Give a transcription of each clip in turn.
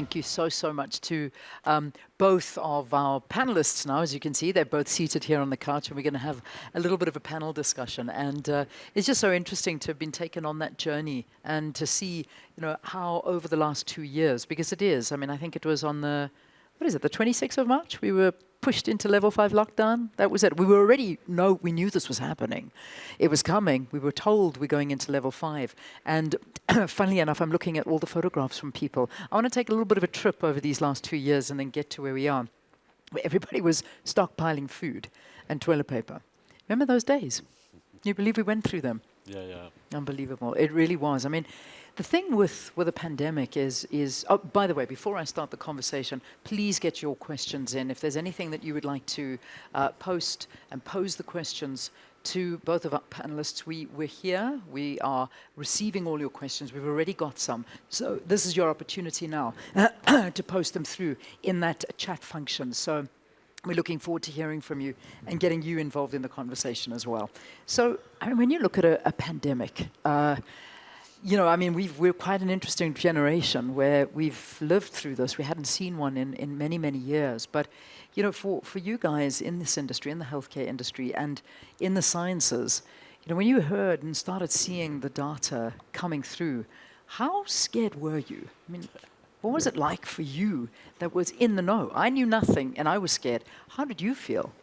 thank you so much to both of our panelists now. As you can see, they're both seated here on the couch, and we're going to have a little bit of a panel discussion. And it's just so interesting to have been taken on that journey and to see, how over the last 2 years, because it is, I think it was on the 26th of March, we were pushed into level 5 lockdown. That was it. We knew this was happening. It was coming. We were told we're going into level 5. And funnily enough, I'm looking at all the photographs from people. I want to take a little bit of a trip over these last 2 years and then get to where we are, where everybody was stockpiling food and toilet paper. Remember those days? Can you believe we went through them? Yeah. Unbelievable. It really was. The thing with a pandemic is, oh, by the way, before I start the conversation, please get your questions in. If there's anything that you would like to post and pose the questions to both of our panelists, we're here. We are receiving all your questions. We've already got some. So this is your opportunity now to post them through in that chat function. So we're looking forward to hearing from you and getting you involved in the conversation as well. So, when you look at a pandemic, we're quite an interesting generation where we've lived through this. We hadn't seen one in many, many years. But, for you guys in this industry, in the healthcare industry and in the sciences, when you heard and started seeing the data coming through, how scared were you? What was it like for you that was in the know? I knew nothing and I was scared. How did you feel?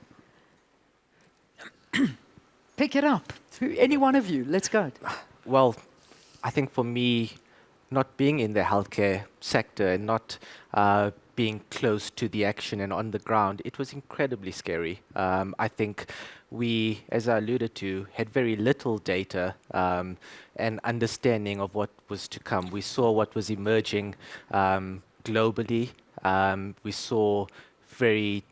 Pick it up. Any one of you. Let's go. Well, I think for me, not being in the healthcare sector and not being close to the action and on the ground, it was incredibly scary. I think we, as I alluded to, had very little data and understanding of what was to come. We saw what was emerging globally. We saw very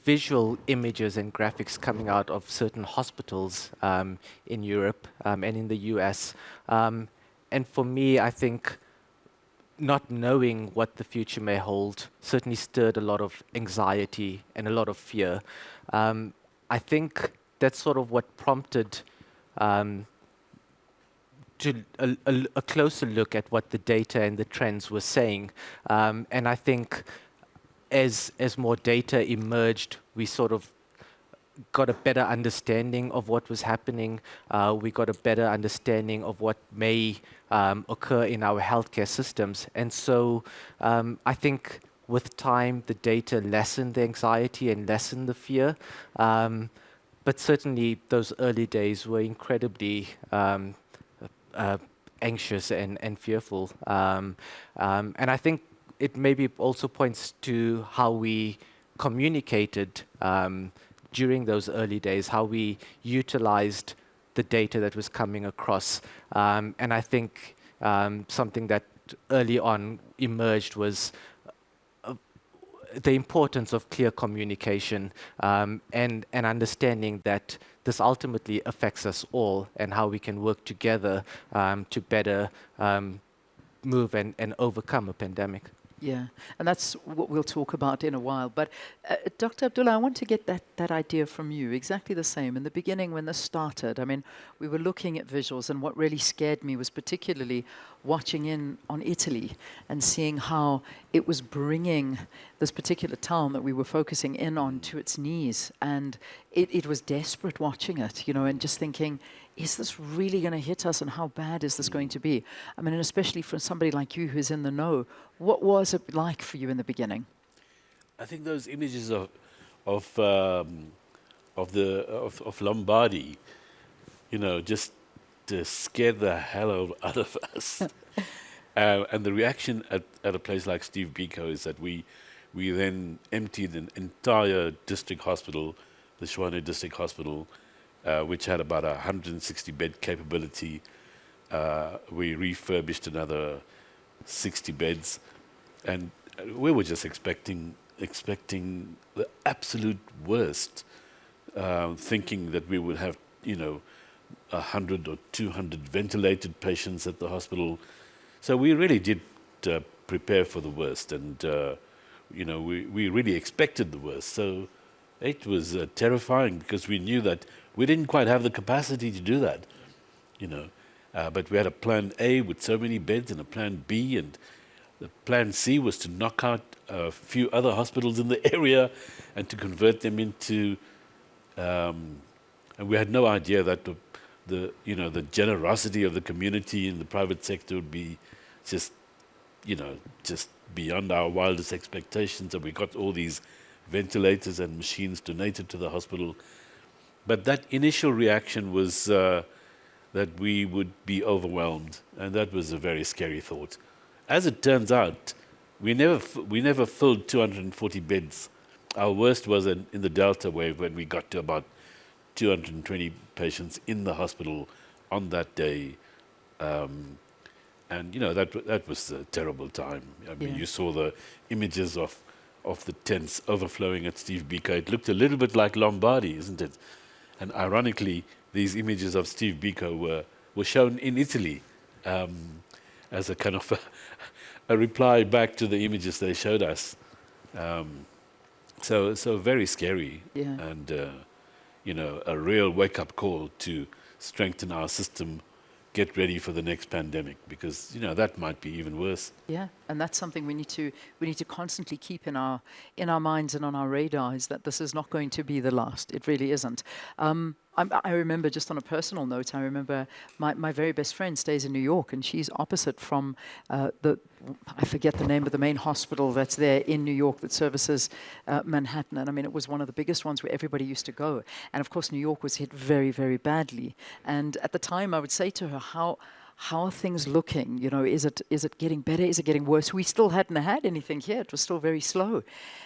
visual images and graphics coming out of certain hospitals in Europe and in the US. And for me, I think not knowing what the future may hold certainly stirred a lot of anxiety and a lot of fear. I think that's sort of what prompted to a closer look at what the data and the trends were saying. And I think as more data emerged, we sort of got a better understanding of what was happening. We got a better understanding of what may occur in our healthcare systems. And so I think with time, the data lessened the anxiety and lessened the fear. But certainly those early days were incredibly anxious and fearful. And I think it maybe also points to how we communicated during those early days, how we utilized the data that was coming across. And I think something that early on emerged was the importance of clear communication and understanding that this ultimately affects us all and how we can work together to better move and overcome a pandemic. Yeah, and that's what we'll talk about in a while. But Dr. Abdullah, I want to get that idea from you. Exactly the same. In the beginning, when this started, we were looking at visuals, and what really scared me was particularly watching in on Italy and seeing how it was bringing this particular town that we were focusing in on to its knees. And it was desperate watching it, and just thinking, is this really going to hit us, and how bad is this going to be? And especially for somebody like you who's in the know, what was it like for you in the beginning? I think those images of Lombardy, just scared the hell out of us. And the reaction at a place like Steve Biko is that we then emptied an entire district hospital, the Tshwane District Hospital, which had about 160 bed capability. We refurbished another 60 beds, and we were just expecting the absolute worst, thinking that we would have 100 or 200 ventilated patients at the hospital. So we really did prepare for the worst, and we really expected the worst. So it was terrifying because we knew that we didn't quite have the capacity to do that, but we had a plan A with so many beds and a plan B, and the plan C was to knock out a few other hospitals in the area and to convert them into, and we had no idea that the generosity of the community in the private sector would be just, just beyond our wildest expectations. And we got all these ventilators and machines donated to the hospital. But that initial reaction was that we would be overwhelmed, and that was a very scary thought. As it turns out, we never filled 240 beds. Our worst was in the Delta wave, when we got to about 220 patients in the hospital on that day. And that was a terrible time. I mean, Yeah. you saw the images of the tents overflowing at Steve Biko. It looked a little bit like Lombardy, isn't it? And ironically, these images of Steve Biko were shown in Italy as a kind of a reply back to the images they showed us. So very scary, Yeah. and a real wake-up call to strengthen our system, get ready for the next pandemic, because that might be even worse. Yeah, and that's something we need to constantly keep in our minds and on our radar, is that this is not going to be the last. It really isn't. I remember, just on a personal note, I remember my very best friend stays in New York, and she's opposite from I forget the name of the main hospital that's there in New York that services Manhattan. And I mean, it was one of the biggest ones where everybody used to go. And of course, New York was hit very, very badly. And at the time, I would say to her, how are things looking? Is it getting better? Is it getting worse? We still hadn't had anything here. It was still very slow.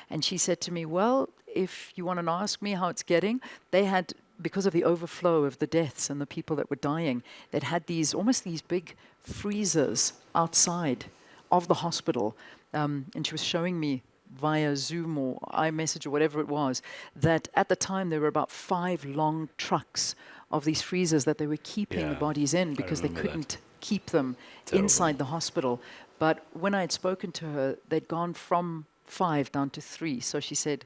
And she said to me, well, if you want to ask me how it's getting, they had, because of the overflow of the deaths and the people that were dying, they'd had almost these big freezers outside of the hospital. And she was showing me via Zoom or iMessage or whatever it was, that at the time there were about 5 long trucks of these freezers that they were keeping the bodies in, because they couldn't keep them inside the hospital. But when I had spoken to her, they'd gone from 5 down to 3. So she said,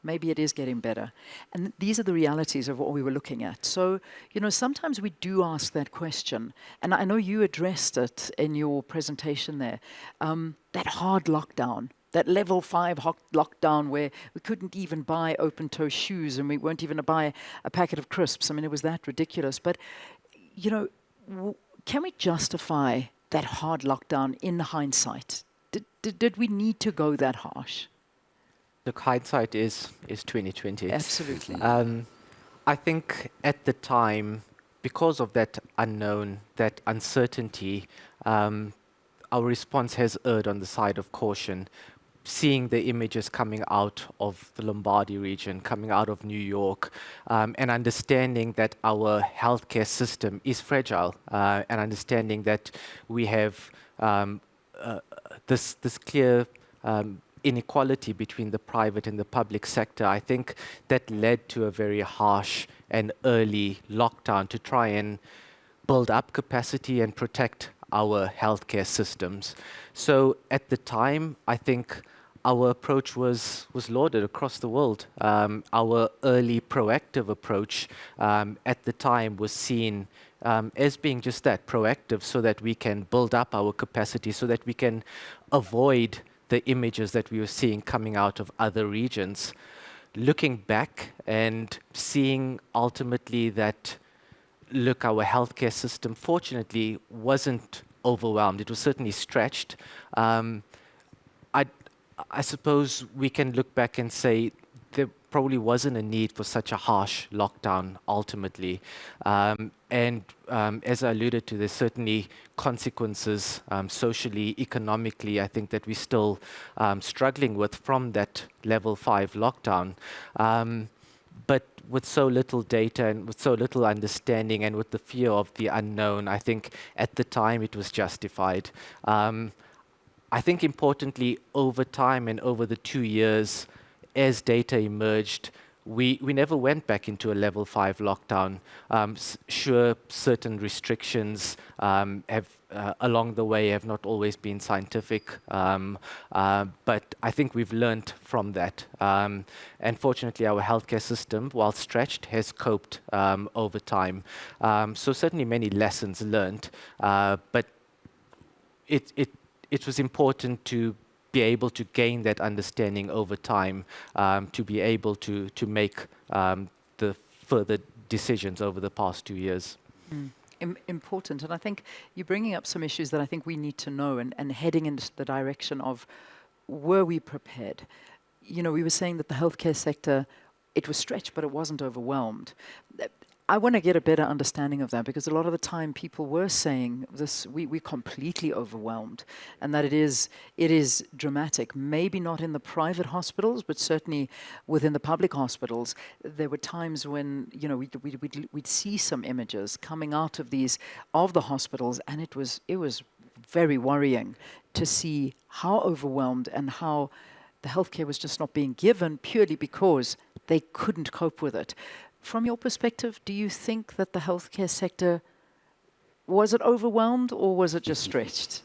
maybe it is getting better. And these are the realities of what we were looking at. So, sometimes we do ask that question. And I know you addressed it in your presentation there. That hard lockdown, that level 5 lockdown where we couldn't even buy open-toe shoes and we weren't even to buy a packet of crisps. I mean, it was that ridiculous. But, can we justify that hard lockdown in hindsight? Did we need to go that harsh? Look, hindsight is 2020. Absolutely. I think at the time, because of that unknown, that uncertainty, our response has erred on the side of caution. Seeing the images coming out of the Lombardy region, coming out of New York, and understanding that our healthcare system is fragile, and understanding that we have this clear inequality between the private and the public sector, I think that led to a very harsh and early lockdown to try and build up capacity and protect our healthcare systems. So at the time, I think our approach was lauded across the world. Our early proactive approach at the time was seen as being just that, proactive, so that we can build up our capacity, so that we can avoid the images that we were seeing coming out of other regions. Looking back and seeing ultimately that, look, our healthcare system fortunately wasn't overwhelmed. It was certainly stretched. I suppose we can look back and say there probably wasn't a need for such a harsh lockdown ultimately. As I alluded to, there's certainly consequences socially, economically, I think that we're still struggling with from that level 5 lockdown. But with so little data and with so little understanding and with the fear of the unknown, I think at the time it was justified. I think importantly, over time and over the 2 years, as data emerged, we never went back into a level 5 lockdown. Sure, certain restrictions have along the way have not always been scientific, but I think we've learned from that. And fortunately, our healthcare system, while stretched, has coped over time. So certainly many lessons learned, but it it was important to be able to gain that understanding over time, to be able to make the further decisions over the past 2 years. Important. And I think you're bringing up some issues that I think we need to know, and heading into the direction of, were we prepared? You know, we were saying that the healthcare sector, it was stretched, but it wasn't overwhelmed. I want to get a better understanding of that, because a lot of the time people were saying this, we're completely overwhelmed, and that it is dramatic. Maybe not in the private hospitals, but certainly within the public hospitals. There were times when, you know, we'd see some images coming out of the hospitals, and it was very worrying to see how overwhelmed and how the healthcare was just not being given purely because they couldn't cope with it. From your perspective, do you think that the healthcare sector, was it overwhelmed or was it just stretched?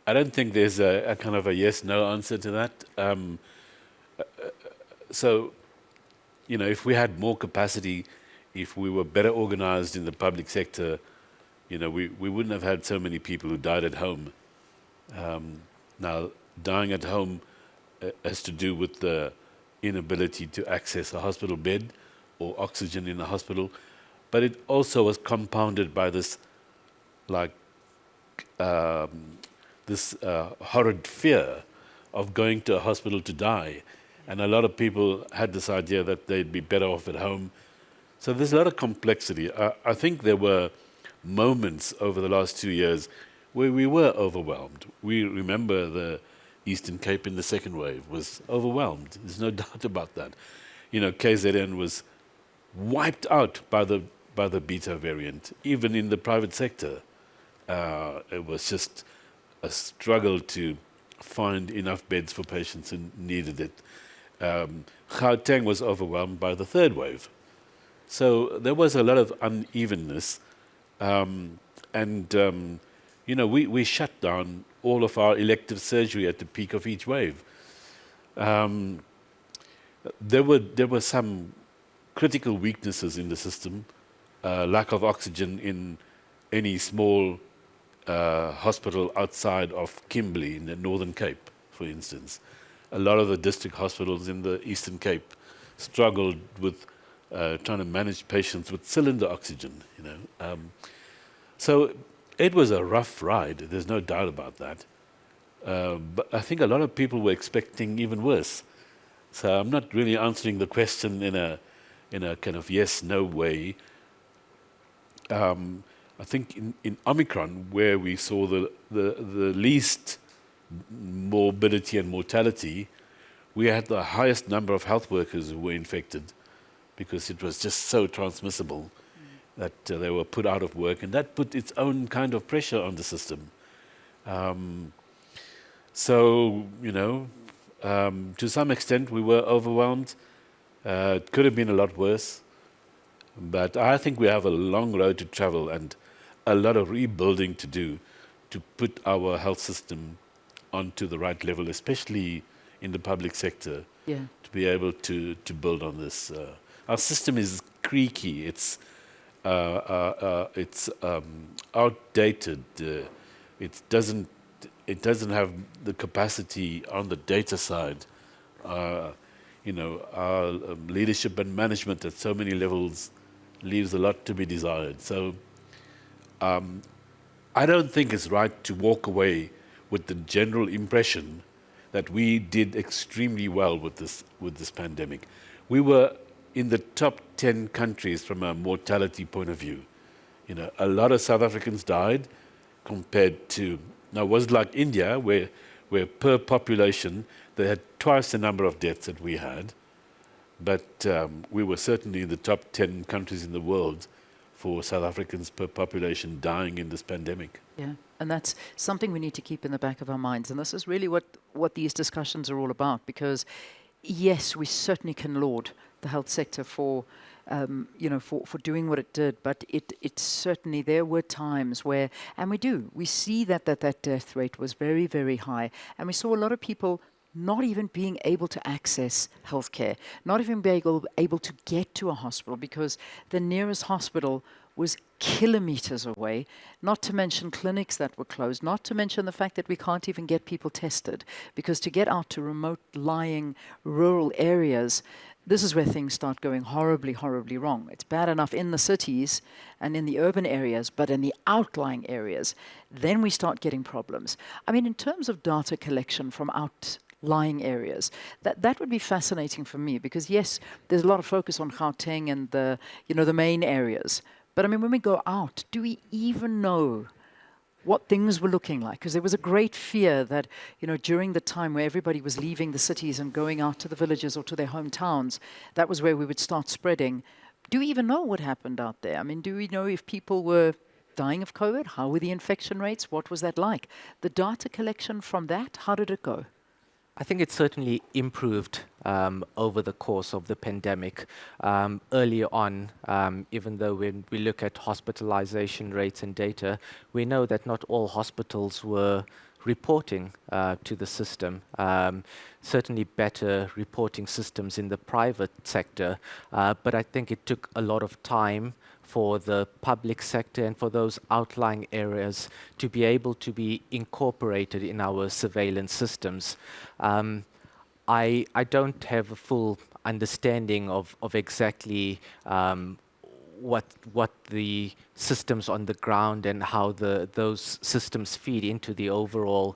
I don't think there's a kind of a yes/no answer to that. So, you know, if we had more capacity, if we were better organized in the public sector, you know, we wouldn't have had so many people who died at home. Now, dying at home has to do with the inability to access a hospital bed or oxygen in the hospital, but it also was compounded by this, like, horrid fear of going to a hospital to die. And a lot of people had this idea that they'd be better off at home. So there's a lot of complexity. I think there were moments over the last 2 years where we were overwhelmed. We remember the Eastern Cape in the second wave was overwhelmed. There's no doubt about that. You know, KZN was wiped out by the beta variant, even in the private sector. It was just a struggle to find enough beds for patients who needed it. Gauteng was overwhelmed by the third wave. So there was a lot of unevenness. You know, we shut down all of our elective surgery at the peak of each wave. There were some critical weaknesses in the system, lack of oxygen in any small hospital outside of Kimberley in the Northern Cape, for instance. A lot of the district hospitals in the Eastern Cape struggled with trying to manage patients with cylinder oxygen, you know. So it was a rough ride, there's no doubt about that. But I think a lot of people were expecting even worse. So I'm not really answering the question in a kind of yes/no way. I think in Omicron, where we saw the least morbidity and mortality, we had the highest number of health workers who were infected, because it was just so transmissible that they were put out of work, and that put its own kind of pressure on the system. So, you know, to some extent we were overwhelmed. It could have been a lot worse, but I think we have a long road to travel and a lot of rebuilding to do to put our health system onto the right level, especially in the public sector, to be able to build on this. Our system is creaky. It's outdated. It doesn't have the capacity on the data side. You know, our leadership and management at so many levels leaves a lot to be desired. So I don't think it's right to walk away with the general impression that we did extremely well with this pandemic. We were in the top 10 countries from a mortality point of view. You know, a lot of South Africans died compared to, now it was like India, where per population they had twice the number of deaths that we had, but we were certainly in the top 10 countries in the world for South Africans per population dying in this pandemic. Yeah, and that's something we need to keep in the back of our minds. And this is really what these discussions are all about, because yes, we certainly can laud the health sector for doing what it did, but it certainly, there were times where, and we see that death rate was very, very high, and we saw a lot of people not even being able to access healthcare, not even being able to get to a hospital because the nearest hospital was kilometers away, not to mention clinics that were closed, not to mention the fact that we can't even get people tested because to get out to remote lying rural areas, this is where things start going horribly, horribly wrong. It's bad enough in the cities and in the urban areas, but in the outlying areas, then we start getting problems. I mean, in terms of data collection from outlying areas, that would be fascinating for me because yes, there's a lot of focus on Gauteng and the main areas. But I mean, when we go out, do we even know what things were looking like? Because there was a great fear that, during the time where everybody was leaving the cities and going out to the villages or to their hometowns, that was where we would start spreading. Do we even know what happened out there? I mean, do we know if people were dying of COVID? How were the infection rates? What was that like? The data collection from that, how did it go? I think it certainly improved over the course of the pandemic. Early on, even though when we look at hospitalization rates and data, we know that not all hospitals were reporting to the system. Certainly better reporting systems in the private sector, but I think it took a lot of time for the public sector and for those outlying areas to be able to be incorporated in our surveillance systems. I don't have a full understanding of exactly what the systems on the ground and how those systems feed into the overall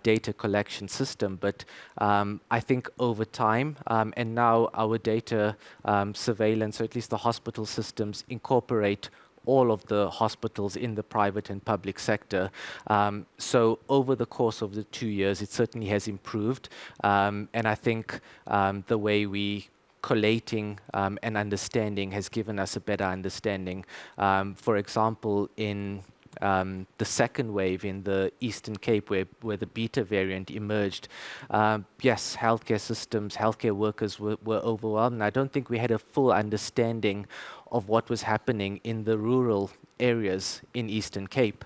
data collection system. But I think over time, and now our data surveillance, or at least the hospital systems, incorporate all of the hospitals in the private and public sector. So over the course of the 2 years, it certainly has improved. And I think the way we collating and understanding has given us a better understanding. For example, in the second wave in the Eastern Cape, where the beta variant emerged, yes, healthcare systems, healthcare workers were overwhelmed. And I don't think we had a full understanding of what was happening in the rural areas in Eastern Cape.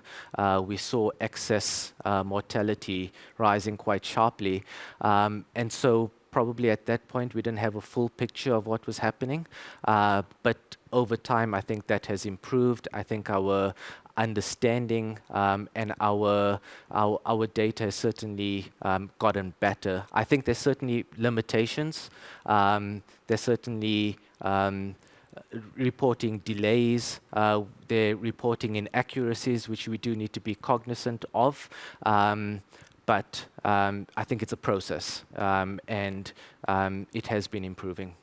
We saw excess mortality rising quite sharply. And so probably at that point, we didn't have a full picture of what was happening. But over time, I think that has improved. I think our understanding and our data has certainly gotten better. I think there's certainly limitations. There's certainly reporting delays. They're reporting inaccuracies, which we do need to be cognizant of. But I think it's a process, and it has been improving.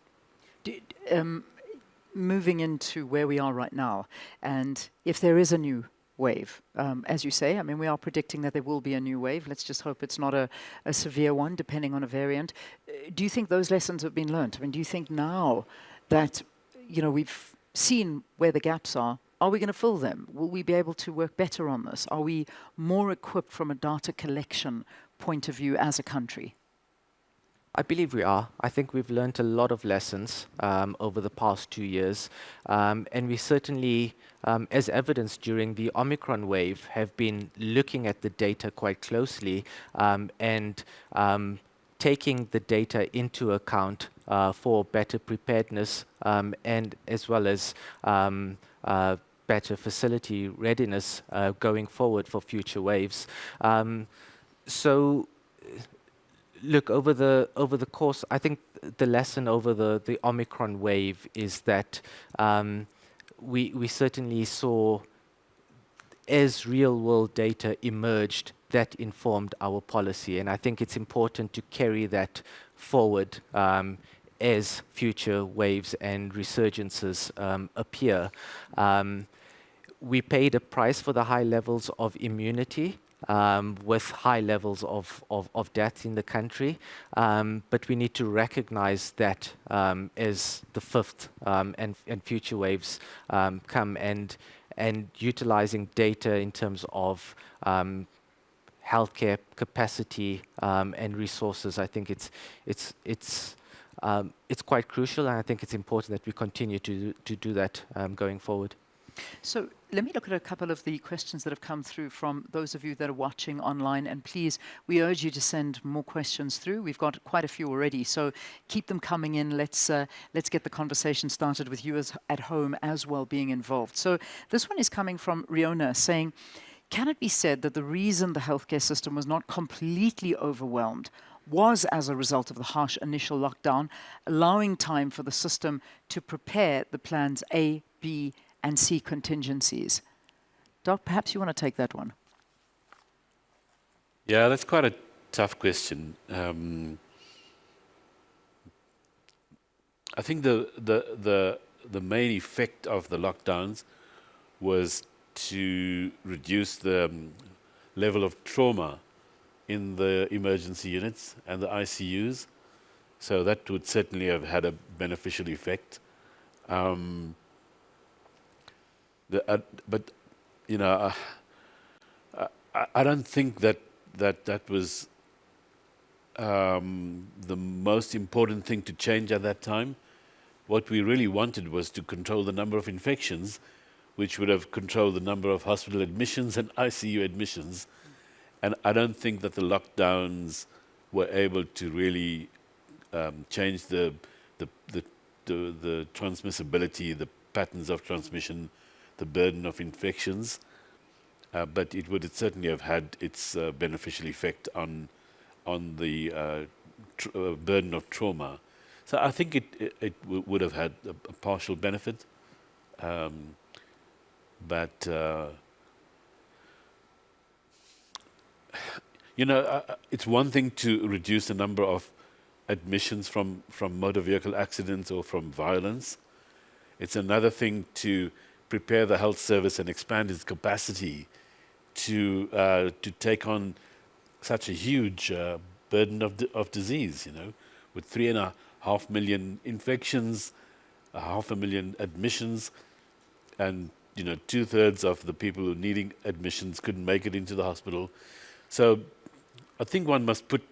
Moving into where we are right now, and if there is a new wave, as you say, I mean, we are predicting that there will be a new wave. Let's just hope it's not a severe one, depending on a variant. Do you think those lessons have been learned? I mean, do you think now that, we've seen where the gaps are we going to fill them? Will we be able to work better on this? Are we more equipped from a data collection point of view as a country? I believe we are. I think we've learned a lot of lessons over the past 2 years. And we certainly, as evidenced during the Omicron wave, have been looking at the data quite closely and taking the data into account for better preparedness and as well as better facility readiness going forward for future waves. So, look, over the course, I think the lesson over the Omicron wave is that we certainly saw, as real world data emerged, that informed our policy. And I think it's important to carry that forward as future waves and resurgences appear. We paid a price for the high levels of immunity with high levels of death in the country, but we need to recognize that as the fifth and future waves come, and utilizing data in terms of healthcare capacity and resources. I think it's quite crucial, and I think it's important that we continue to do that going forward. So let me look at a couple of the questions that have come through from those of you that are watching online. And please, we urge you to send more questions through. We've got quite a few already, so keep them coming in. Let's get the conversation started with you at home as well being involved. So this one is coming from Riona saying, can it be said that the reason the healthcare system was not completely overwhelmed was as a result of the harsh initial lockdown, allowing time for the system to prepare the plans A, B, and C contingencies? Doc, perhaps you want to take that one. Yeah, that's quite a tough question. I think the main effect of the lockdowns was to reduce the level of trauma in the emergency units and the ICUs. So that would certainly have had a beneficial effect. But you know, I don't think that was the most important thing to change at that time. What we really wanted was to control the number of infections, which would have controlled the number of hospital admissions and ICU admissions. And I don't think that the lockdowns were able to really change the transmissibility, the patterns of transmission, the burden of infections. But it would certainly have had its beneficial effect on the burden of trauma. So I think it would have had a partial benefit. But it's one thing to reduce the number of admissions from motor vehicle accidents or from violence. It's another thing to prepare the health service and expand its capacity to take on such a huge burden of disease. With 3.5 million infections, 500,000 admissions, and 2/3 of the people who needing admissions couldn't make it into the hospital. So I think one must put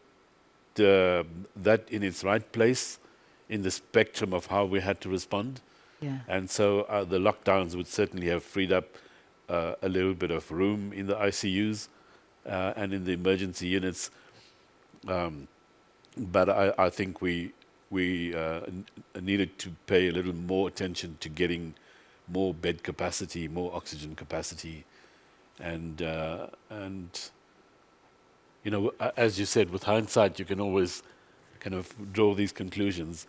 that in its right place in the spectrum of how we had to respond. Yeah. And so the lockdowns would certainly have freed up a little bit of room in the ICUs and in the emergency units. But I think we needed to pay a little more attention to getting more bed capacity, more oxygen capacity, and as you said, with hindsight, you can always kind of draw these conclusions.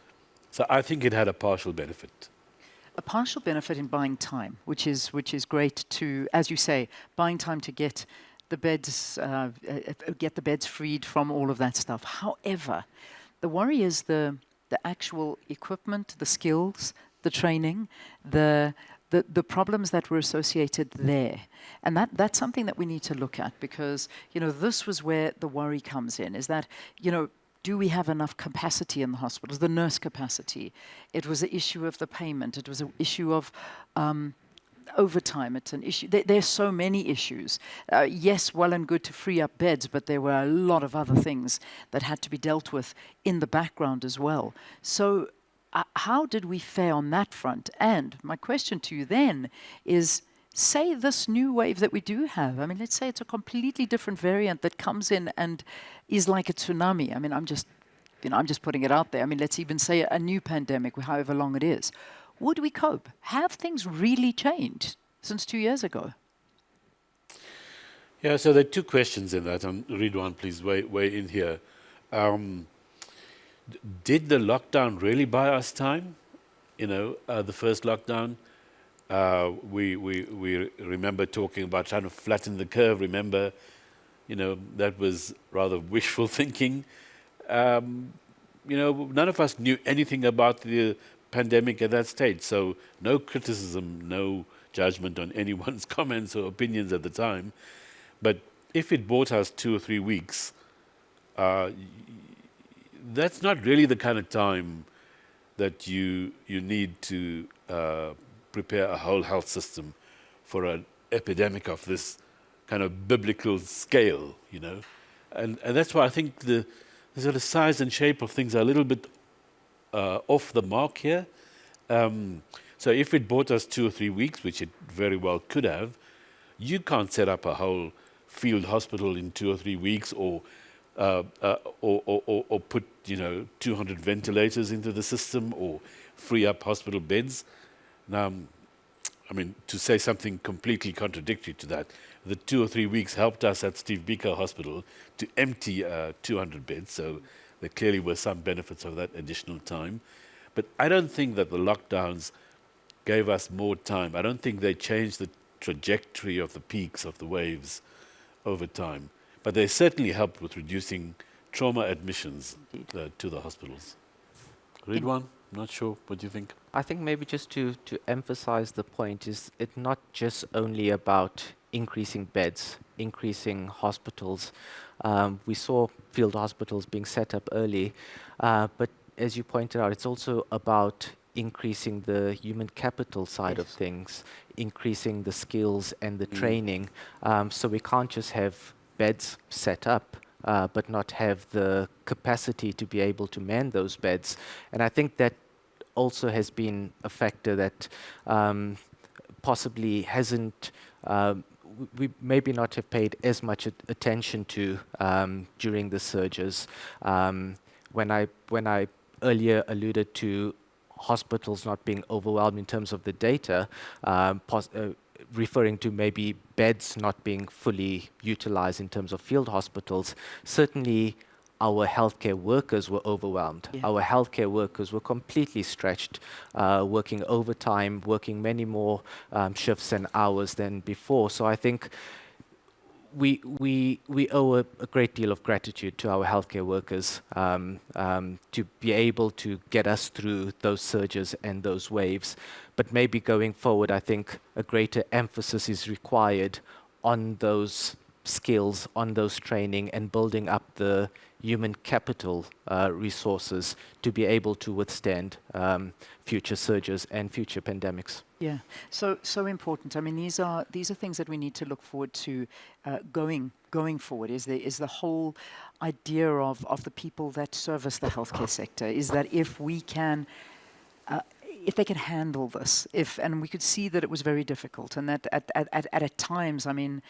So I think it had a partial benefit. A partial benefit in buying time, which is great to, as you say, buying time to get the beds freed from all of that stuff. However, the worry is the actual equipment, the skills, the training, the problems that were associated there. And that's something that we need to look at, because, this was where the worry comes in, is that, do we have enough capacity in the hospitals, the nurse capacity? It was an issue of the payment. It was an issue of overtime. It's an issue. There's so many issues. Yes, well and good to free up beds, but there were a lot of other things that had to be dealt with in the background as well. So how did we fare on that front? And my question to you then is, say this new wave that we do have, let's say it's a completely different variant that comes in and is like a tsunami. I'm just putting it out there. Let's even say a new pandemic, however long it is. Would we cope? Have things really changed since 2 years ago? Yeah, so there are two questions in that. Ridhwaan, please weigh in here. Did the lockdown really buy us time? The first lockdown, we remember talking about trying to flatten the curve. Remember, that was rather wishful thinking. None of us knew anything about the pandemic at that stage, so no criticism, no judgment on anyone's comments or opinions at the time. But if it bought us 2 or 3 weeks, that's not really the kind of time that you need to prepare a whole health system for an epidemic of this kind of biblical scale, And that's why I think the sort of size and shape of things are a little bit off the mark here. So if it bought us 2 or 3 weeks, which it very well could have, you can't set up a whole field hospital in 2 or 3 weeks, or put 200 ventilators into the system, or free up hospital beds. Now, I mean, to say something completely contradictory to that, the 2 or 3 weeks helped us at Steve Biko Hospital to empty 200 beds, so there clearly were some benefits of that additional time. But I don't think that the lockdowns gave us more time. I don't think they changed the trajectory of the peaks of the waves over time. But they certainly helped with reducing trauma admissions to the hospitals. Ridhwaan, not sure. What do you think? I think maybe just to emphasize the point, is it not just only about increasing beds, increasing hospitals. We saw field hospitals being set up early, but as you pointed out, it's also about increasing the human capital side of things, increasing the skills and the training. So we can't just have beds set up, but not have the capacity to be able to man those beds. And I think that also has been a factor that possibly hasn't, we maybe not have paid as much attention to during the surges. When I earlier alluded to hospitals not being overwhelmed in terms of the data, referring to maybe beds not being fully utilized in terms of field hospitals, certainly our healthcare workers were overwhelmed. Yeah. Our healthcare workers were completely stretched, working overtime, working many more shifts and hours than before. So I think we owe a great deal of gratitude to our healthcare workers to be able to get us through those surges and those waves. But maybe going forward, I think a greater emphasis is required on those skills, on those training, and building up the human capital resources to be able to withstand future surges and future pandemics. Yeah, so important. I mean, these are things that we need to look forward to going forward. Is the whole idea of the people that service the healthcare sector, is that if we can. If they can handle this, and we could see that it was very difficult, and that at times, I mean,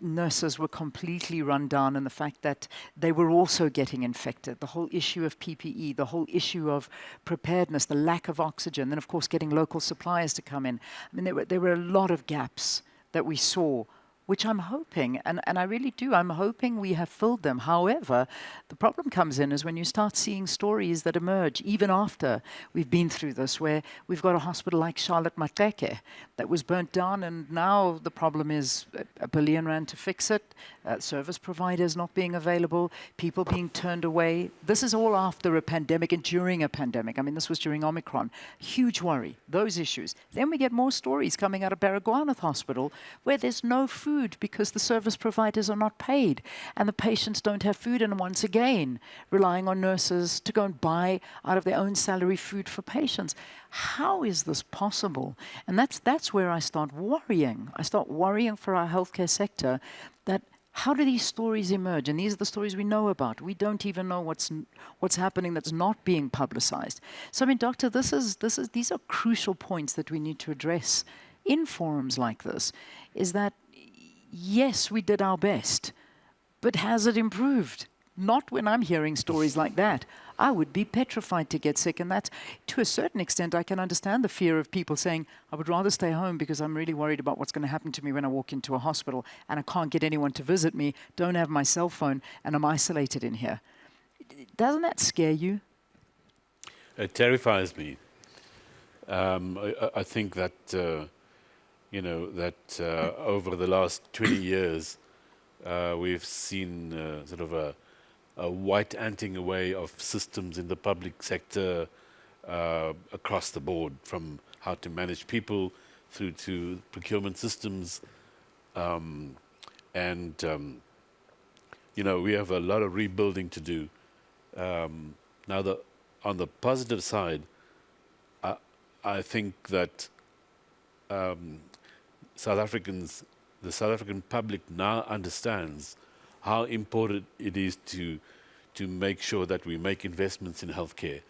nurses were completely run down, and the fact that they were also getting infected, the whole issue of PPE, the whole issue of preparedness, the lack of oxygen, then of course getting local suppliers to come in. I mean, there were a lot of gaps that we saw, which I'm hoping, and I really do, I'm hoping we have filled them. However, the problem comes in is when you start seeing stories that emerge, even after we've been through this, where we've got a hospital like Charlotte Maxeke that was burnt down, and now the problem is R1 billion to fix it, service providers not being available, people being turned away. This is all after a pandemic and during a pandemic. I mean, this was during Omicron. Huge worry, those issues. Then we get more stories coming out of Baragwanath Hospital where there's no food because the service providers are not paid and the patients don't have food, and once again relying on nurses to go and buy out of their own salary food for patients. How is this possible? And that's where I start worrying. I start worrying for our healthcare sector, that how do these stories emerge? And these are the stories we know about. We don't even know what's happening that's not being publicized. So I mean, Doctor, these are crucial points that we need to address in forums like this, is that yes, we did our best, but has it improved? Not when I'm hearing stories like that. I would be petrified to get sick, and that, to a certain extent, I can understand the fear of people saying, I would rather stay home because I'm really worried about what's going to happen to me when I walk into a hospital and I can't get anyone to visit me, don't have my cell phone, and I'm isolated in here. Doesn't that scare you? It terrifies me. I think that over the last 20 years, we've seen sort of a white anting away of systems in the public sector across the board, from how to manage people through to procurement systems. We have a lot of rebuilding to do. Now, on the positive side, I think that the South African public now understands how important it is to make sure that we make investments in healthcare.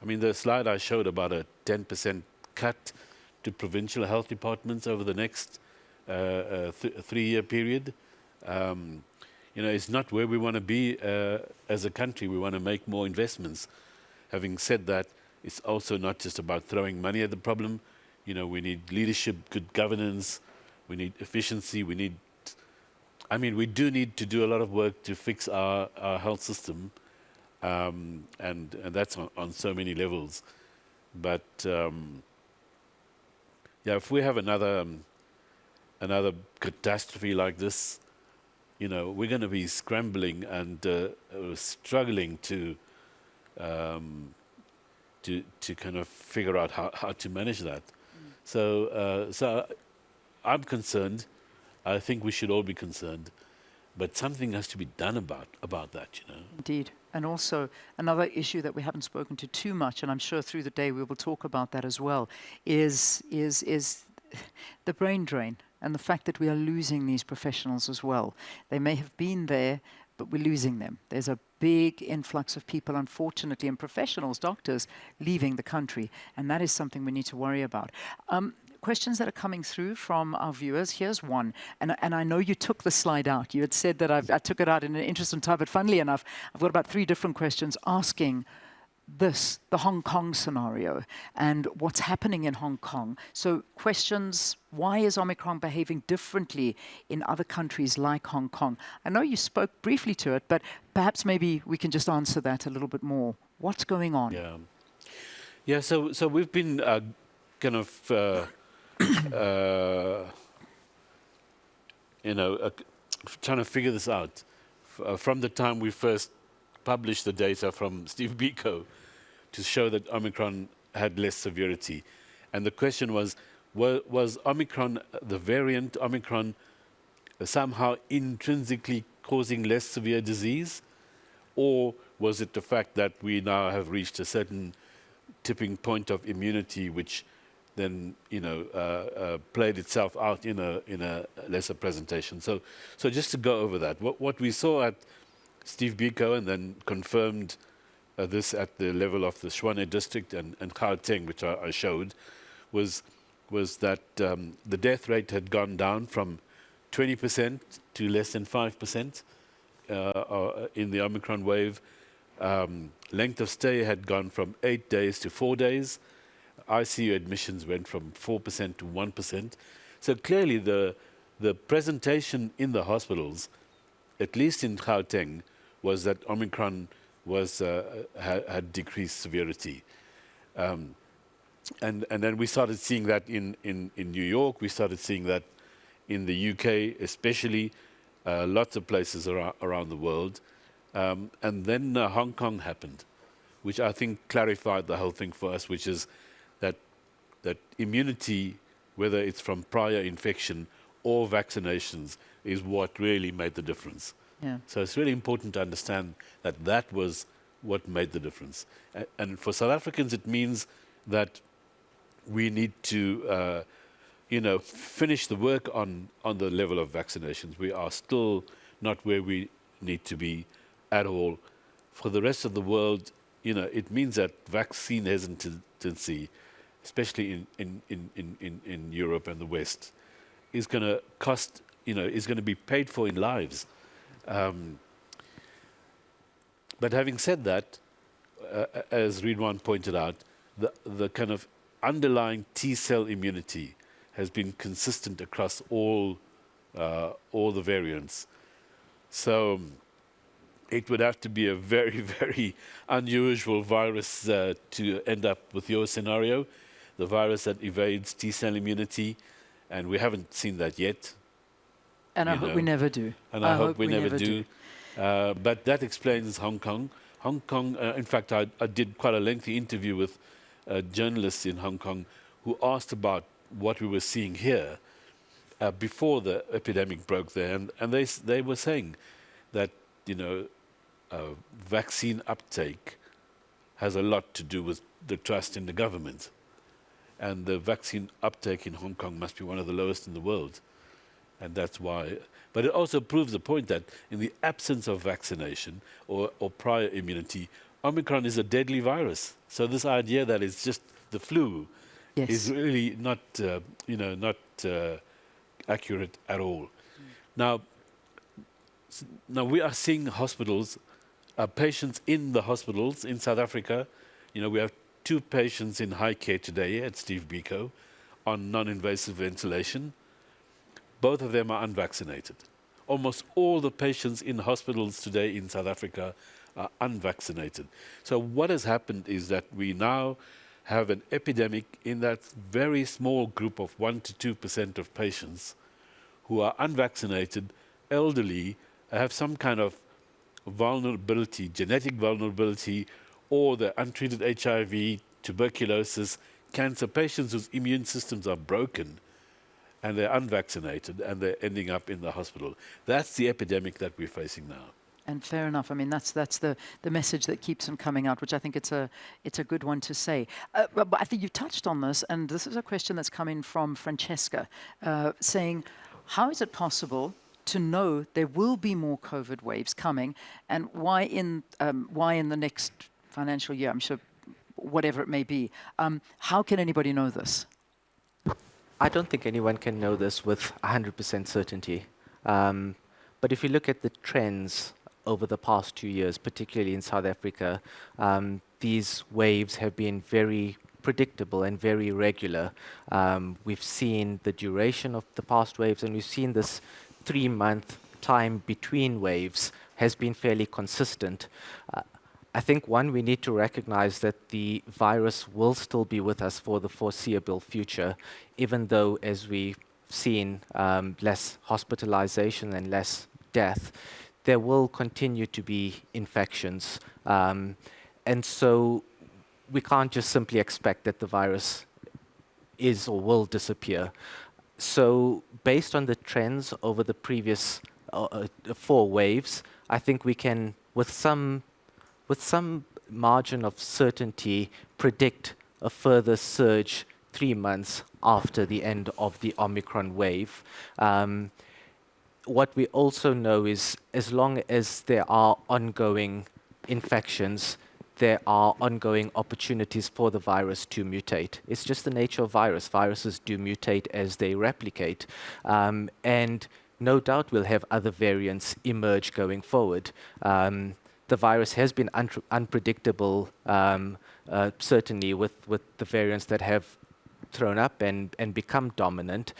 I mean, the slide I showed about a 10% cut to provincial health departments over the next 3-year period. It's not where we want to be as a country. We want to make more investments. Having said that, it's also not just about throwing money at the problem. We need leadership, good governance, we need efficiency, we do need to do a lot of work to fix our health system, and that's on so many levels. But if we have another catastrophe like this, we're going to be scrambling and struggling to kind of figure out how to manage that. So I'm concerned. I think we should all be concerned, but something has to be done about that. Indeed. And also another issue that we haven't spoken to too much, and I'm sure through the day we will talk about that as well, is the brain drain and the fact that we are losing these professionals as well. They may have been there, but we're losing them. There's a big influx of people, unfortunately, and professionals, doctors, leaving the country, and that is something we need to worry about. Questions that are coming through from our viewers. Here's one, and I know you took the slide out. You had said that I took it out in an interesting time, but funnily enough, I've got about 3 different questions asking the Hong Kong scenario and what's happening in Hong Kong. So questions, why is Omicron behaving differently in other countries like Hong Kong? I know you spoke briefly to it, but perhaps maybe we can just answer that a little bit more. What's going on? Yeah. So we've been kind of trying to figure this out from the time we first published the data from Steve Biko to show that Omicron had less severity. And the question was Omicron, the variant Omicron, somehow intrinsically causing less severe disease? Or was it the fact that we now have reached a certain tipping point of immunity, which then played itself out in a lesser presentation? So just to go over that, what we saw at Steve Biko and then confirmed this at the level of the Tshwane district and Gauteng, which I showed, was that the death rate had gone down from 20% to less than 5% in the Omicron wave. Length of stay had gone from 8 days to 4 days. ICU admissions went from 4% to 1%. So clearly the presentation in the hospitals, at least in Gauteng, was that Omicron had decreased severity. And then we started seeing that in New York. We started seeing that in the UK, especially, lots of places around the world. And then Hong Kong happened, which I think clarified the whole thing for us, which is that immunity, whether it's from prior infection or vaccinations, is what really made the difference. Yeah. So it's really important to understand that was what made the difference. And for South Africans, it means that we need to, finish the work on the level of vaccinations. We are still not where we need to be at all. For the rest of the world, it means that vaccine hesitancy, especially in Europe and the West, is going to cost, is going to be paid for in lives. But having said that, as Ridhwaan pointed out, the kind of underlying T-cell immunity has been consistent across all the variants. So it would have to be a very, very unusual virus to end up with your scenario, the virus that evades T-cell immunity, and we haven't seen that yet. And I hope we never do. And I hope we never do. But that explains Hong Kong. Hong Kong, in fact, I did quite a lengthy interview with journalists in Hong Kong who asked about what we were seeing here before the epidemic broke there. And they were saying that, vaccine uptake has a lot to do with the trust in the government. And the vaccine uptake in Hong Kong must be one of the lowest in the world. And that's why. But it also proves the point that in the absence of vaccination or prior immunity, Omicron is a deadly virus. So this idea that it's just the flu is Yes. really not, not accurate at all. Now, now we are seeing hospitals, patients in the hospitals in South Africa. We have 2 patients in high care today at Steve Biko on non-invasive ventilation. Both of them are unvaccinated. Almost all the patients in hospitals today in South Africa are unvaccinated. So what has happened is that we now have an epidemic in that very small group of 1 to 2% of patients who are unvaccinated, elderly, have some kind of vulnerability, genetic vulnerability, or the untreated HIV, tuberculosis, cancer patients whose immune systems are broken and they're unvaccinated and they're ending up in the hospital. That's the epidemic that we're facing now. And fair enough. I mean, that's the message that keeps on coming out, which I think it's a good one to say. But I think you touched on this, and this is a question that's coming from Francesca, saying, how is it possible to know there will be more COVID waves coming, and why in the next financial year? I'm sure, whatever it may be. How can anybody know this? I don't think anyone can know this with 100% certainty. But if you look at the trends over the past 2 years, particularly in South Africa, these waves have been very predictable and very regular. We've seen the duration of the past waves, and we've seen this 3-month time between waves has been fairly consistent. I think, one, we need to recognize that the virus will still be with us for the foreseeable future, even though, as we've seen, less hospitalization and less death, there will continue to be infections. And so we can't just simply expect that the virus is or will disappear. So based on the trends over the previous 4 waves, I think we can, with some margin of certainty, predict a further surge 3 months after the end of the Omicron wave. What we also know is, as long as there are ongoing infections, there are ongoing opportunities for the virus to mutate. It's just the nature of virus. Viruses do mutate as they replicate. And no doubt we'll have other variants emerge going forward. The virus has been unpredictable, certainly with the variants that have thrown up and become dominant.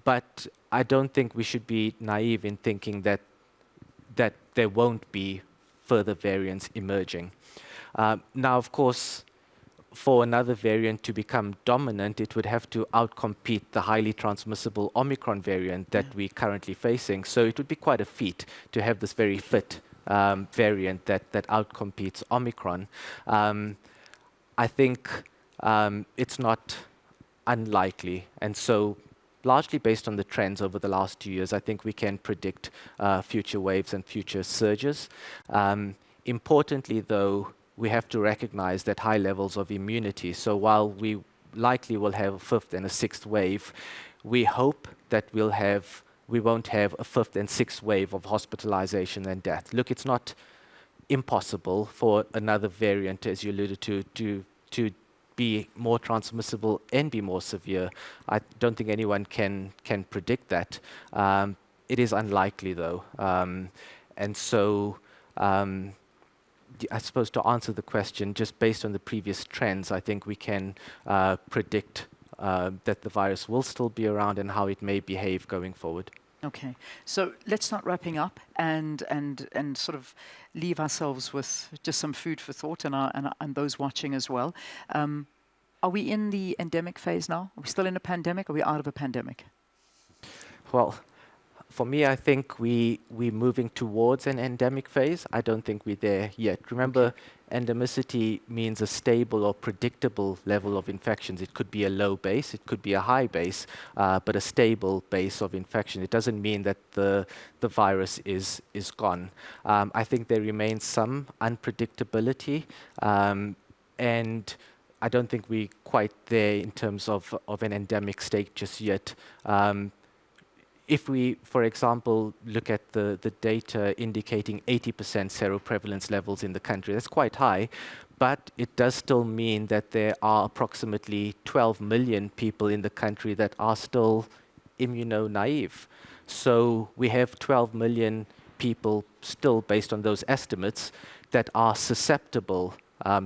But I don't think we should be naive in thinking that there won't be further variants emerging. Now, of course, for another variant to become dominant, it would have to outcompete the highly transmissible Omicron variant that we're currently facing. So it would be quite a feat to have this very fit variant that outcompetes Omicron. I think it's not unlikely. And so largely based on the trends over the last 2 years, I think we can predict future waves and future surges. Importantly, though, we have to recognize that high levels of immunity. So while we likely will have a 5th and a 6th wave, we hope that we won't have a 5th and 6th wave of hospitalization and death. Look, it's not impossible for another variant, as you alluded to be more transmissible and be more severe. I don't think anyone can predict that. It is unlikely, though. And so I suppose to answer the question, just based on the previous trends, I think we can predict that the virus will still be around and how it may behave going forward. Okay, so let's start wrapping up and sort of leave ourselves with just some food for thought, and those watching as well. Are we in the endemic phase now? Are we still in a pandemic? Or are we out of a pandemic? Well, for me, I think we're moving towards an endemic phase. I don't think we're there yet. Remember, endemicity means a stable or predictable level of infections. It could be a low base, it could be a high base, but a stable base of infection. It doesn't mean that the virus is gone. I think there remains some unpredictability, and I don't think we're quite there in terms of an endemic state just yet. if we, for example, look at the data indicating 80% seroprevalence levels in the country, that's quite high, but it does still mean that there are approximately 12 million people in the country that are still immuno-naive. So we have 12 million people still, based on those estimates, that are susceptible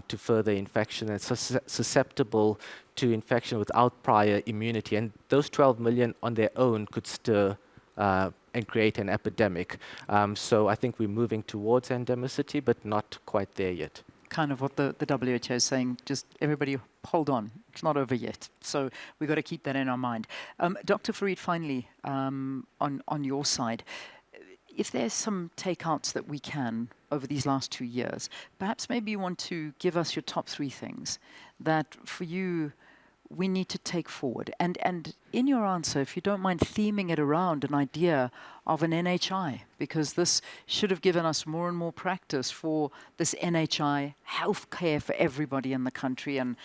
to further infection and susceptible to infection without prior immunity. And those 12 million on their own could stir and create an epidemic. So I think we're moving towards endemicity, but not quite there yet. Kind of what the WHO is saying, just everybody hold on, it's not over yet. So we've got to keep that in our mind. Dr. Farid, finally, on your side, if there's some takeouts that we can over these last 2 years, perhaps maybe you want to give us your top 3 things that for you we need to take forward. And in your answer, if you don't mind theming it around an idea of an NHI, because this should have given us more and more practice for this NHI healthcare for everybody in the country. And,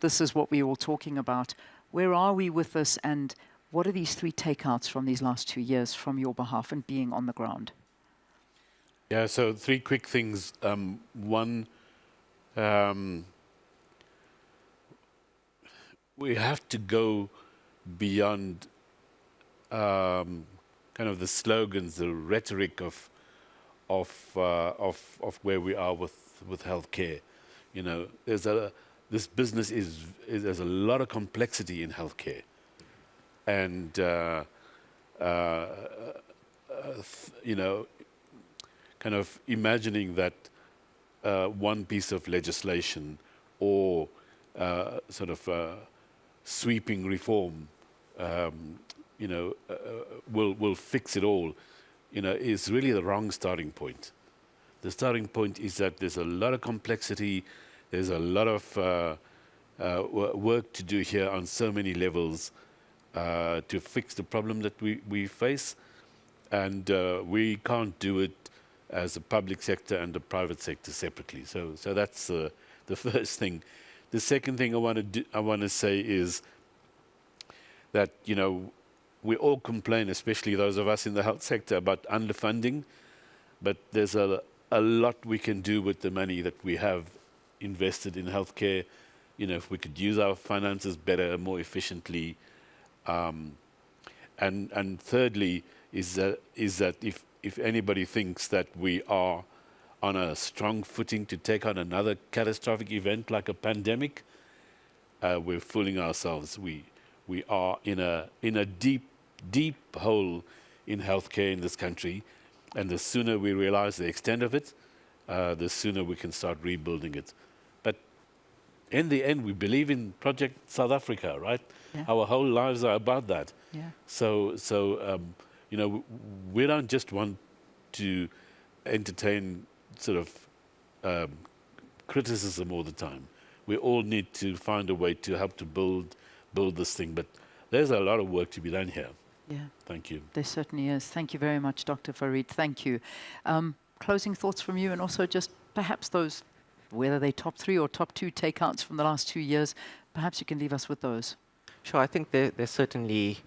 this is what we're all talking about. Where are we with this, and what are these 3 takeouts from these last 2 years from your behalf and being on the ground? Yeah, so 3 quick things. One, we have to go beyond kind of the slogans, the rhetoric of where we are with healthcare. This business there's a lot of complexity in healthcare, and kind of imagining that one piece of legislation or sweeping reform, will fix it all, is really the wrong starting point. The starting point is that there's a lot of complexity, there's a lot of work to do here on so many levels to fix the problem that we face, and we can't do it as a public sector and the private sector separately. So that's the first thing. The second thing I want to say is that we all complain, especially those of us in the health sector, about underfunding, but there's a lot we can do with the money that we have invested in healthcare. If we could use our finances better, more efficiently, and thirdly is that if anybody thinks that we are on a strong footing to take on another catastrophic event like a pandemic, we're fooling ourselves. We are in a deep hole in healthcare in this country, and the sooner we realize the extent of it, the sooner we can start rebuilding it. But in the end, we believe in Project South Africa, right? Yeah. Our whole lives are about that. Yeah. So we don't just want to entertain criticism all the time. We all need to find a way to help to build this thing. But there's a lot of work to be done here. Yeah. Thank you. There certainly is. Thank you very much, Dr. Farid. Thank you. Closing thoughts from you, and also just perhaps those, whether they top 3 or top 2 takeouts from the last 2 years, perhaps you can leave us with those. Sure, I think there's certainly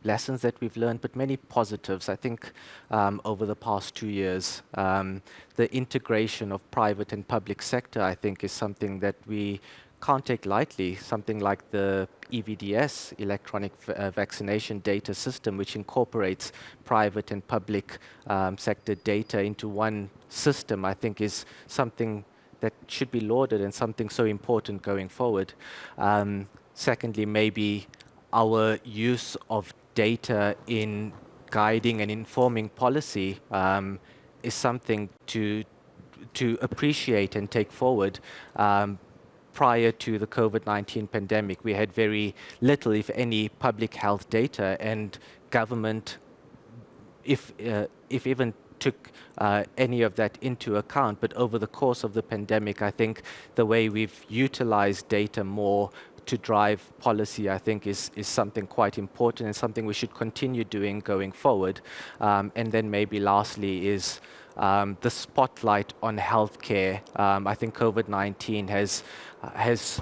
lessons that we've learned, but many positives. I think over the past 2 years, the integration of private and public sector, I think, is something that we can't take lightly. Something like the EVDS, electronic vaccination data system, which incorporates private and public sector data into one system, I think is something that should be lauded and something so important going forward. Secondly, maybe our use of data in guiding and informing policy is something to appreciate and take forward. Prior to the COVID-19 pandemic, we had very little, if any, public health data, and government, if even took any of that into account. But over the course of the pandemic, I think the way we've utilized data more to drive policy, I think, is something quite important and something we should continue doing going forward. And then maybe lastly is the spotlight on healthcare. I think COVID-19 has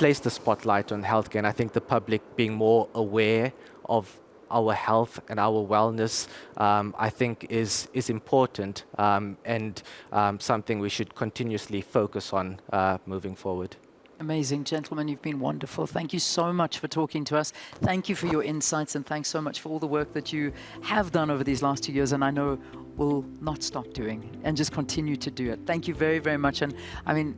place the spotlight on healthcare, and I think the public being more aware of our health and our wellness, I think is important, and something we should continuously focus on moving forward. Amazing, gentlemen. You've been wonderful. Thank you so much for talking to us. Thank you for your insights, and thanks so much for all the work that you have done over these last 2 years, and I know will not stop doing, and just continue to do it. Thank you very, very much. And I mean,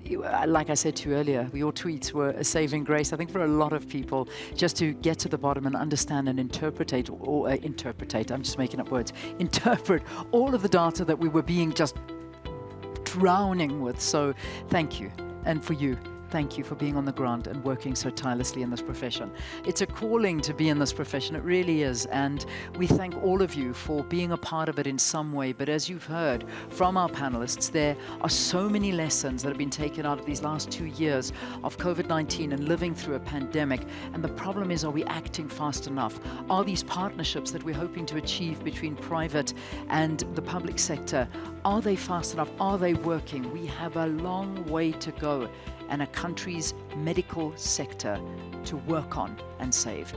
like I said to you earlier, your tweets were a saving grace, I think, for a lot of people, just to get to the bottom and understand and interpret I'm just making up words, interpret all of the data that we were being just drowning with. So thank you. And for you, thank you for being on the ground and working so tirelessly in this profession. It's a calling to be in this profession, it really is, and we thank all of you for being a part of it in some way. But as you've heard from our panelists, there are so many lessons that have been taken out of these last 2 years of COVID-19 and living through a pandemic. And the problem is, are we acting fast enough? Are these partnerships that we're hoping to achieve between private and the public sector, are they fast enough? Are they working? We have a long way to go, and a country's medical sector to work on and save.